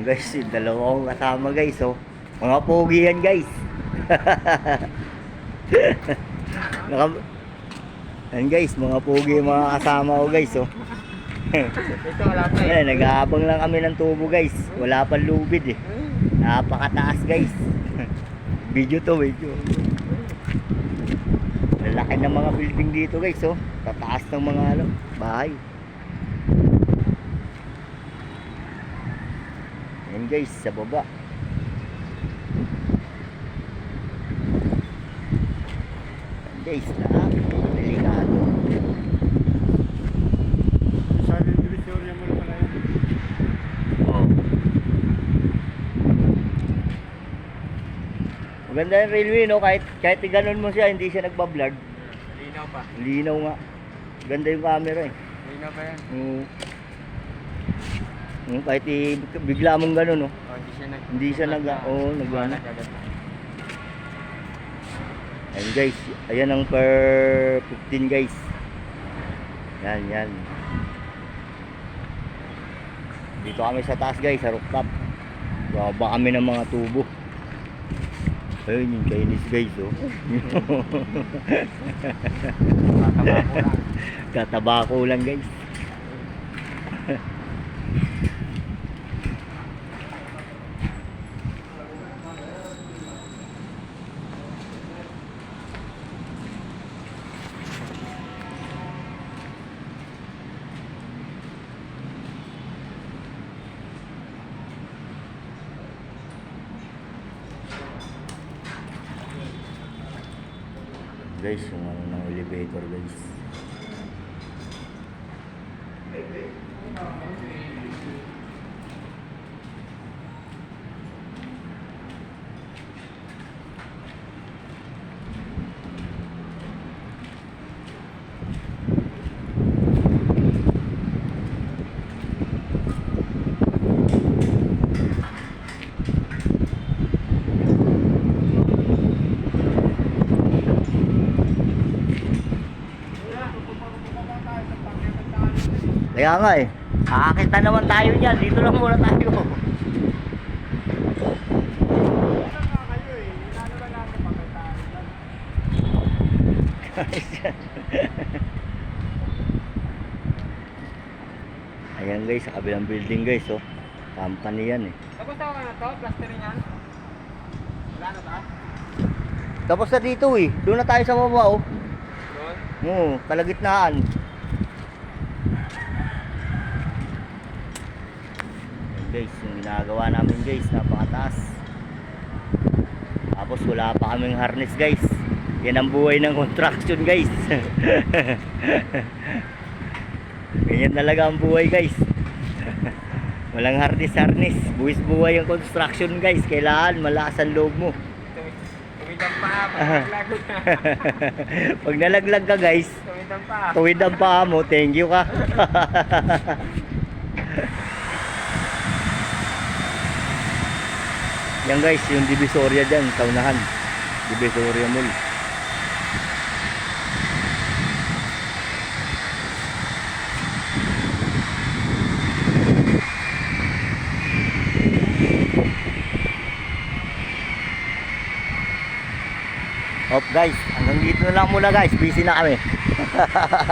Yan guys, yung dalawang kasama guys, oh. Mga pogi yan guys. Naka... Yan guys, mga pogi yung mga kasama ko guys, oh. Ito wala pa eh. Ayan, nag-aabang lang kami ng tubo guys. Wala pang lubid eh. Napakataas guys. Video to, video. Lalaki ng mga building dito guys, oh. Tataas ng mga ano, bahay. Ayan guys, sa baba. Ayan guys, lahat. Delikado. Sabi yung divisorya mo pala yun. Oh. Maganda yung railway, no? Kahit ganun mo siya, hindi siya nagbablur. Linaw pa. Linaw nga. Ganda yung camera eh. Linaw pa yan. Kahit bigla mong ganun, no? Oh, Hindi siya nag nagana. Ayan guys, ayan ang per 15 guys. Yan. Dito kami sa taas guys, sa rooftop. Baba kami ng mga tubo. Ayun yung Chinese guys, oh. Tatabako lang guys. Guys, yung ano ng elevator guys. Kaya nga eh, kakakita naman tayo dyan. Dito lang muna tayo. Ayan guys, sa kabilang building guys, oh. Company yan eh. Tapos tawa ka na to? Plastering yan? Wala na ba? Tapos na dito eh. Doon na tayo sa baba, oh. Doon? Oo, kalagitnaan. Guys, yung ginagawa namin guys, napakataas. Tapos wala pa kaming harness guys. Yan ang buhay ng construction guys. Ganyan talaga ang buhay guys. Walang harness. Buwis buhay ang construction guys. Kailangan malakas ang loob mo. Tuwidang pa. Pag Pag nalaglag ka guys, tuwidang pa. tuwid ang paa mo, thank you ka. Yan guys, yung Divisoria dyan, sa unahan. Divisoria Mall. Guys, hanggang dito na lang muna guys. Busy na kami.